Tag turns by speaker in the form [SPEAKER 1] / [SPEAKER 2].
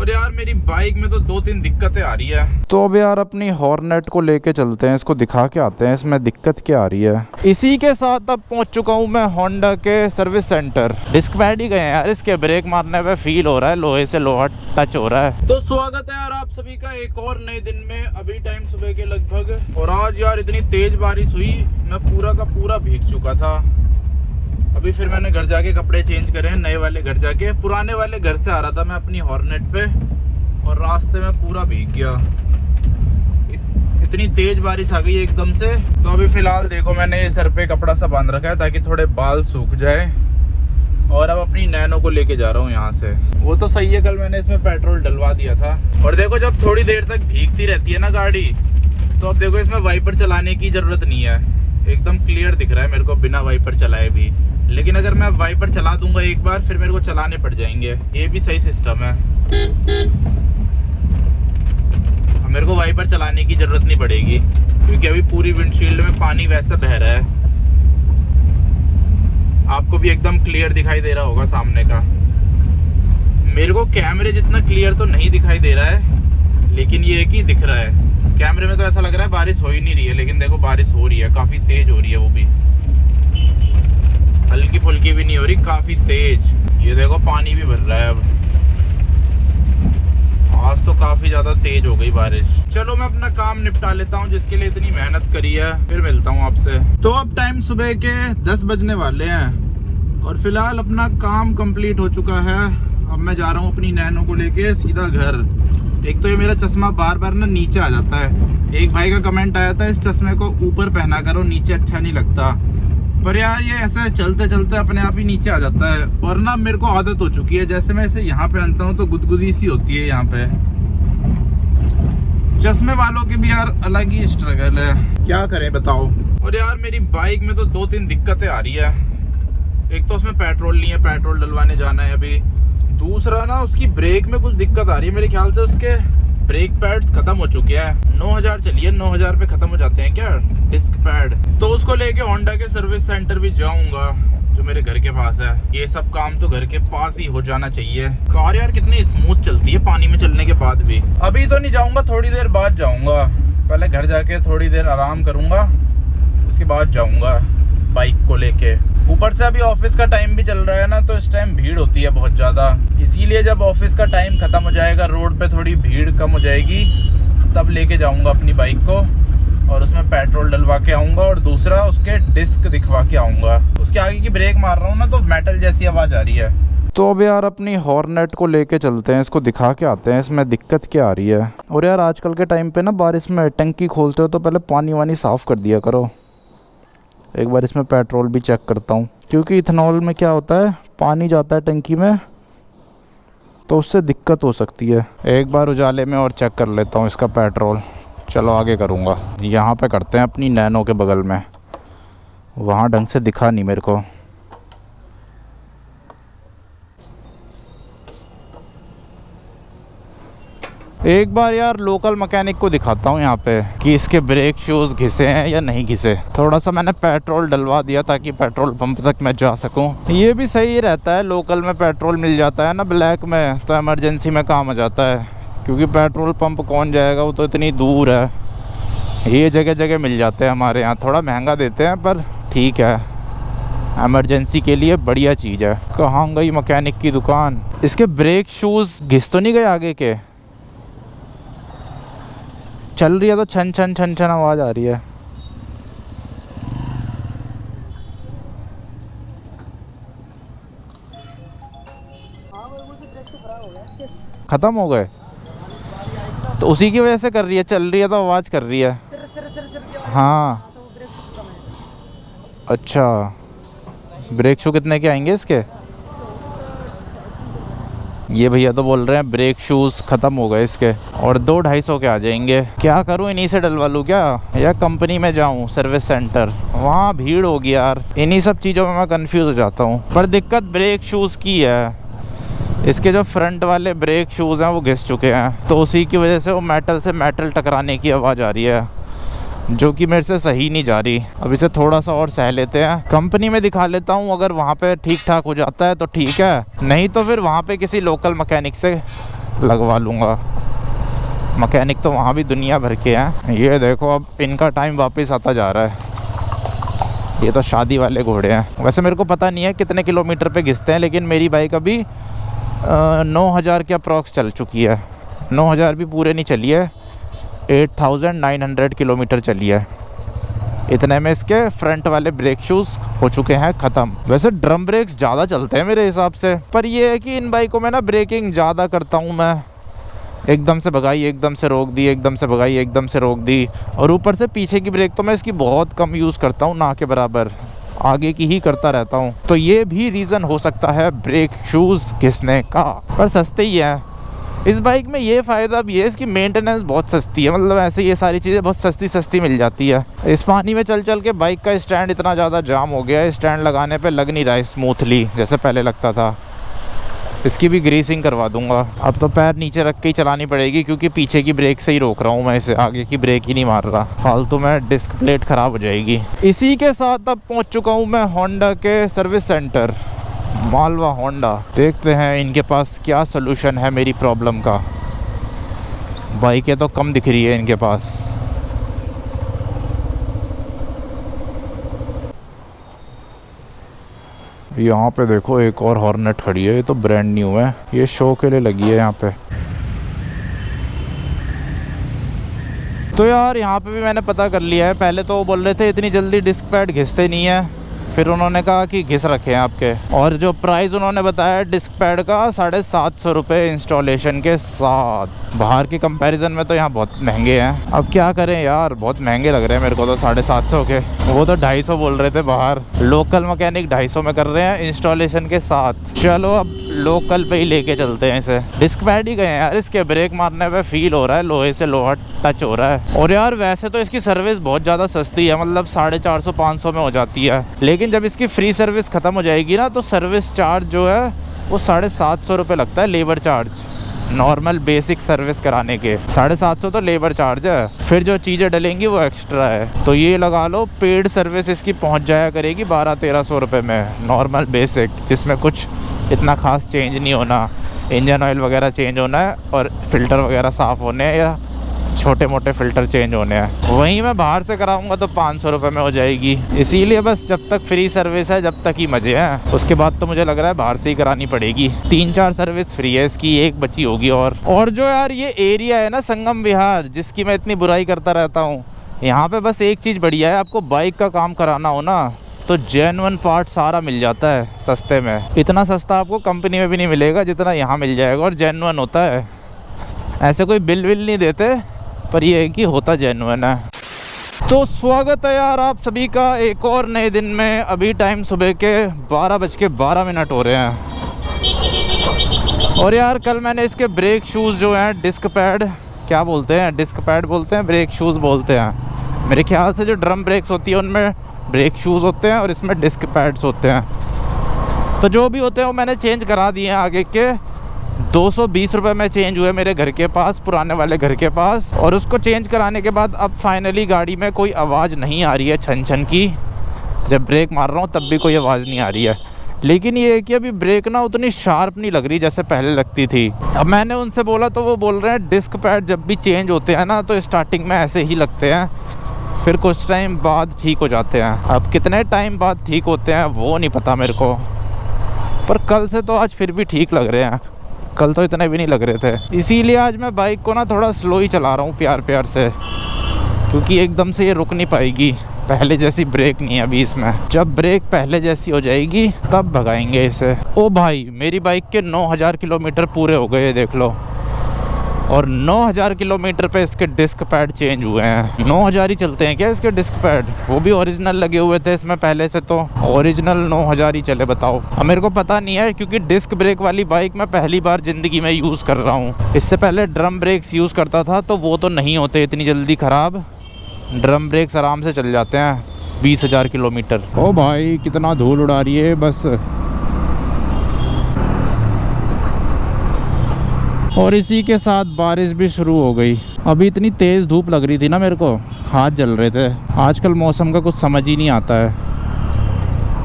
[SPEAKER 1] और यार मेरी बाइक में तो 2-3 दिक्कतें आ रही है। तो अब यार अपनी हॉर्नेट को लेके चलते हैं, इसको दिखा के आते हैं इसमें दिक्कत क्या आ रही है। इसी के साथ अब पहुंच चुका हूं मैं होंडा के सर्विस सेंटर। डिस्क पैड ही गए हैं यार, इसके ब्रेक मारने पे फील हो रहा है लोहे से लोहा टच हो रहा है। तो स्वागत है यार आप सभी का एक और नए दिन में। अभी टाइम सुबह के लगभग, और आज यार इतनी तेज बारिश हुई, मैं पूरा का पूरा भीग चुका था। अभी फिर मैंने घर जाके कपड़े चेंज करे हैं, नए वाले घर जाके। पुराने वाले घर से आ रहा था मैं अपनी हॉर्नेट पे, और रास्ते में पूरा भीग गया। इतनी तेज बारिश आ गई एकदम से। तो अभी फिलहाल देखो मैंने ये सर पे कपड़ा सा बांध रखा है ताकि थोड़े बाल सूख जाए, और अब अपनी नैनो को लेके जा रहा हूँ यहाँ से। वो तो सही है, कल मैंने इसमें पेट्रोल डलवा दिया था। और देखो जब थोड़ी देर तक भीगती रहती है ना गाड़ी, तो अब देखो इसमें वाइपर चलाने की ज़रूरत नहीं है, एकदम क्लियर दिख रहा है मेरे को बिना वाइपर चलाए भी। लेकिन अगर मैं वाइपर चला दूंगा एक बार, फिर मेरे को चलाने पड़ जाएंगे। ये भी सही सिस्टम है, मेरे को वाइपर चलाने की ज़रूरत नहीं पड़ेगी, क्योंकि अभी पूरी विंडशील्ड में पानी वैसा बह रहा है। आपको भी एकदम क्लियर दिखाई दे रहा होगा सामने का। मेरे को कैमरे जितना क्लियर तो नहीं दिखाई दे रहा है, लेकिन ये कि दिख रहा है। कैमरे में तो ऐसा लग रहा है बारिश हो ही नहीं रही है, लेकिन देखो बारिश हो रही है, काफ़ी तेज हो रही है, वो भी हल्की फुल्की भी नहीं हो रही, काफ़ी तेज। ये देखो पानी भी भर रहा है अब। आज तो काफ़ी ज़्यादा तेज हो गई बारिश। चलो मैं अपना काम निपटा लेता हूँ जिसके लिए इतनी मेहनत करी है, फिर मिलता हूँ आपसे। तो अब टाइम सुबह के 10 बजने वाले हैं, और फिलहाल अपना काम कंप्लीट हो चुका है। अब मैं जा रहा हूँ अपनी नैनो को लेके सीधा घर। एक तो ये मेरा चश्मा बार बार ना नीचे आ जाता है। एक भाई का कमेंट आया था इस चश्मे को ऊपर पहना करो, नीचे अच्छा नहीं लगता। पर यार ये ऐसा चलते चलते अपने आप ही नीचे आ जाता है, और ना मेरे को आदत हो चुकी है। जैसे मैं इसे यहाँ पहनता हूँ तो गुदगुदी सी होती है यहाँ पे। चश्मे वालों की भी यार अलग ही स्ट्रगल है, क्या करें बताओ। और यार मेरी बाइक में तो 2-3 दिक्कतें आ रही है। एक तो उसमें पेट्रोल नहीं है, पेट्रोल डलवाने जाना है अभी। दूसरा ना उसकी ब्रेक में कुछ दिक्कत आ रही है, मेरे ख्याल से उसके ब्रेक पैड्स खत्म हो चुके हैं। 9000 चलिए, 9000 पे खत्म हो जाते हैं क्या डिस्क पैड। तो उसको लेके होंडा के सर्विस सेंटर भी जाऊंगा जो मेरे घर के पास है। ये सब काम तो घर के पास ही हो जाना चाहिए। कार यार कितनी स्मूथ चलती है पानी में चलने के बाद भी। अभी तो नहीं जाऊंगा, थोड़ी देर बाद जाऊंगा। पहले घर जाके थोड़ी देर आराम करूंगा, उसके बाद जाऊंगा बाइक को लेके। ऊपर से अभी ऑफिस का टाइम भी चल रहा है ना, तो इस टाइम भीड़ होती है बहुत ज़्यादा। इसीलिए जब ऑफिस का टाइम ख़त्म हो जाएगा, रोड पे थोड़ी भीड़ कम हो जाएगी, तब लेके जाऊंगा अपनी बाइक को, और उसमें पेट्रोल डलवा के आऊँगा। और दूसरा उसके डिस्क दिखवा के आऊँगा। उसके आगे की ब्रेक मार रहा हूँ ना, तो मेटल जैसी आवाज़ आ रही है। तो अब यार अपनी हॉर्नेट को लेके चलते हैं, इसको दिखा के आते हैं इसमें दिक्कत क्या आ रही है। और यार आजकल के टाइम पे ना बारिश में टंकी खोलते हो तो पहले पानी वानी साफ़ कर दिया करो। एक बार इसमें पेट्रोल भी चेक करता हूँ, क्योंकि इथेनॉल में क्या होता है, पानी जाता है टंकी में, तो उससे दिक्कत हो सकती है। एक बार उजाले में और चेक कर लेता हूँ इसका पेट्रोल। चलो आगे करूँगा। यहाँ पे करते हैं अपनी नैनो के बगल में, वहाँ ढंग से दिखा नहीं मेरे को। एक बार यार लोकल मैकेनिक को दिखाता हूँ यहाँ पे कि इसके ब्रेक शूज़ घिसे हैं या नहीं घिसे। थोड़ा सा मैंने पेट्रोल डलवा दिया ताकि पेट्रोल पंप तक मैं जा सकूँ। ये भी सही रहता है, लोकल में पेट्रोल मिल जाता है ना ब्लैक में, तो इमरजेंसी में काम आ जाता है। क्योंकि पेट्रोल पंप कौन जाएगा, वो तो इतनी दूर है। ये जगह जगह मिल जाते हैं हमारे यहाँ, थोड़ा महंगा देते हैं पर ठीक है, इमरजेंसी के लिए बढ़िया चीज़ है। कहाँ गई मैकेनिक की दुकान। इसके ब्रेक शूज़ घिस तो नहीं गए आगे के? चल रही है तो छन छन छन छन आवाज़ आ रही है। ख़त्म हो गए तो उसी की वजह से कर रही है, चल रही है तो आवाज़ कर रही है। हाँ अच्छा, ब्रेक शू कितने के आएंगे इसके? ये भैया तो बोल रहे हैं ब्रेक शूज़ ख़त्म हो गए इसके, और 200-250 के आ जाएंगे। क्या करूँ, इन्हीं से डलवा लूँ क्या, या कंपनी में जाऊँ सर्विस सेंटर? वहाँ भीड़ होगी यार, इन्हीं सब चीज़ों में मैं कंफ्यूज हो जाता हूँ। पर दिक्कत ब्रेक शूज़ की है। इसके जो फ्रंट वाले ब्रेक शूज़ हैं वो घिस चुके हैं, तो उसी की वजह से वो मेटल से मेटल टकराने की आवाज़ आ रही है, जो कि मेरे से सही नहीं जा रही। अब इसे थोड़ा सा और सह लेते हैं, कंपनी में दिखा लेता हूँ। अगर वहाँ पे ठीक ठाक हो जाता है तो ठीक है, नहीं तो फिर वहाँ पे किसी लोकल मैकेनिक से लगवा लूँगा। मैकेनिक तो वहाँ भी दुनिया भर के हैं। ये देखो अब इनका टाइम वापस आता जा रहा है। ये तो शादी वाले घोड़े हैं। वैसे मेरे को पता नहीं है कितने किलोमीटर पे घिसते हैं, लेकिन मेरी बाइक अभी 9000 के अप्रॉक्स चल चुकी है। 9000 भी पूरे नहीं चली है, 8900 किलोमीटर चली है। इतने में इसके फ्रंट वाले ब्रेक शूज़ हो चुके हैं ख़त्म। वैसे ड्रम ब्रेक्स ज़्यादा चलते हैं मेरे हिसाब से, पर ये है कि इन बाइकों में ना ब्रेकिंग ज़्यादा करता हूँ मैं। एकदम से भगाई, एकदम से रोक दी, एकदम से भगाई, एकदम से रोक दी। और ऊपर से पीछे की ब्रेक तो मैं इसकी बहुत कम यूज़ करता हूँ, ना के बराबर, आगे की ही करता रहता हूँ। तो ये भी रीज़न हो सकता है ब्रेक शूज़ घिसने का। पर सस्ते ही है इस बाइक में। ये फ़ायदा भी है, इसकी मेंटेनेंस बहुत सस्ती है। मतलब ऐसे ये सारी चीज़ें बहुत सस्ती मिल जाती है। इस पानी में चल चल के बाइक का स्टैंड इतना ज़्यादा जाम हो गया है, स्टैंड लगाने पे लग नहीं रहा है स्मूथली जैसे पहले लगता था। इसकी भी ग्रीसिंग करवा दूंगा। अब तो पैर नीचे रख के ही चलानी पड़ेगी, क्योंकि पीछे की ब्रेक से ही रोक रहा हूँ मैं इसे, आगे की ब्रेक ही नहीं मार रहा। फालतू में डिस्क प्लेट ख़राब हो जाएगी। इसी के साथ अब पहुँच चुका हूँ मैं होंडा के सर्विस सेंटर, मालवा होंडा। देखते हैं इनके पास क्या सलूशन है मेरी प्रॉब्लम का। बाइकें तो कम दिख रही है इनके पास। यहाँ पे देखो एक और हॉर्नेट खड़ी है, ये तो ब्रांड न्यू है, ये शो के लिए लगी है यहाँ पे। तो यार यहाँ पे भी मैंने पता कर लिया है। पहले तो वो बोल रहे थे इतनी जल्दी डिस्क पैड घिसते नहीं है, फिर उन्होंने कहा कि घिस रखे हैं आपके। और जो प्राइस उन्होंने बताया डिस्क पैड का 750 रुपये इंस्टॉलेशन के साथ। बाहर के कंपैरिजन में तो यहाँ बहुत महंगे हैं। अब क्या करें यार, बहुत महंगे लग रहे हैं मेरे को तो 750 के। वो तो 250 बोल रहे थे बाहर, लोकल मैकेनिक 250 में कर रहे हैं इंस्टॉलेशन के साथ। चलो अब लोकल पे ही लेके चलते हैं इसे। डिस्क पैड ही गए हैं यार, इसके ब्रेक मारने पे फील हो रहा है लोहे से लोहा टच हो रहा है। और यार वैसे तो इसकी सर्विस बहुत ज़्यादा सस्ती है, मतलब 450-500 में हो जाती है। लेकिन जब इसकी फ्री सर्विस ख़त्म हो जाएगी ना, तो सर्विस चार्ज जो है वो 750 रुपये लगता है, labour charge. Normal basic service कराने के 750 तो लेबर चार्ज है, फिर जो चीज़ें डलेंगी वो एक्स्ट्रा है। तो ये लगा लो पेड सर्विस इसकी पहुंच जाया करेगी 1200-1300 रुपये में, नॉर्मल बेसिक, जिसमें कुछ इतना खास चेंज नहीं होना। इंजन ऑयल वगैरह चेंज होना है और फिल्टर वगैरह साफ़ होने हैं, या छोटे मोटे फ़िल्टर चेंज होने हैं। वहीं मैं बाहर से कराऊंगा तो 500 रुपये में हो जाएगी। इसीलिए बस जब तक फ्री सर्विस है जब तक ही मज़े हैं, उसके बाद तो मुझे लग रहा है बाहर से ही करानी पड़ेगी। 3-4 सर्विस फ्री है इसकी, एक बची होगी। और जो यार ये एरिया है ना संगम विहार, जिसकी मैं इतनी बुराई करता रहता हूँ, यहाँ पे बस एक चीज़ बढ़िया है, आपको बाइक का काम कराना हो ना तो जेन्युइन पार्ट सारा मिल जाता है सस्ते में। इतना सस्ता आपको कंपनी में भी नहीं मिलेगा जितना यहाँ मिल जाएगा, और जेन्युइन होता है। ऐसे कोई बिल विल नहीं देते, पर ये है कि होता जेन्युइन है। तो स्वागत है यार आप सभी का एक और नए दिन में। अभी टाइम सुबह के 12:12 हो रहे हैं। और यार कल मैंने इसके ब्रेक शूज़ जो हैं, डिस्क पैड क्या बोलते हैं, डिस्क पैड बोलते हैं, ब्रेक शूज़ बोलते हैं मेरे ख्याल से। जो ड्रम ब्रेक्स होती है उनमें ब्रेक शूज़ होते हैं और इसमें डिस्क पैड्स होते हैं। तो जो भी होते हैं वो मैंने चेंज करा दिए हैं। आगे के 220 रुपये में चेंज हुए मेरे घर के पास, पुराने वाले घर के पास। और उसको चेंज कराने के बाद अब फाइनली गाड़ी में कोई आवाज़ नहीं आ रही है छन छन की। जब ब्रेक मार रहा हूँ तब भी कोई आवाज़ नहीं आ रही है। लेकिन ये है कि अभी ब्रेक ना उतनी शार्प नहीं लग रही जैसे पहले लगती थी। अब मैंने उनसे बोला तो वो बोल रहे हैं डिस्क पैड जब भी चेंज होते हैं ना तो स्टार्टिंग में ऐसे ही लगते हैं, फिर कुछ टाइम बाद ठीक हो जाते हैं। अब कितने टाइम बाद ठीक होते हैं वो नहीं पता मेरे को, पर कल से तो आज फिर भी ठीक लग रहे हैं। कल तो इतने भी नहीं लग रहे थे। इसीलिए आज मैं बाइक को ना थोड़ा स्लो ही चला रहा हूँ, प्यार प्यार से, क्योंकि एकदम से ये रुक नहीं पाएगी। पहले जैसी ब्रेक नहीं है अभी इसमें। जब ब्रेक पहले जैसी हो जाएगी तब भगाएंगे इसे। ओ भाई, मेरी बाइक के 9000 किलोमीटर पूरे हो गए, देख लो। और 9000 किलोमीटर पे इसके डिस्क पैड चेंज हुए हैं। 9000 ही चलते हैं क्या इसके डिस्क पैड? वो भी ओरिजिनल लगे हुए थे इसमें पहले से, तो ओरिजिनल 9000 ही चले, बताओ। अब मेरे को पता नहीं है, क्योंकि डिस्क ब्रेक वाली बाइक मैं पहली बार ज़िंदगी में यूज़ कर रहा हूँ। इससे पहले ड्रम ब्रेक्स यूज़ करता था तो वो तो नहीं होते इतनी जल्दी ख़राब। ड्रम ब्रेक्स आराम से चल जाते हैं 20,000 किलोमीटर। ओ भाई, कितना धूल उड़ा रही है बस। और इसी के साथ बारिश भी शुरू हो गई। अभी इतनी तेज़ धूप लग रही थी ना, मेरे को हाथ जल रहे थे। आजकल मौसम का कुछ समझ ही नहीं आता है।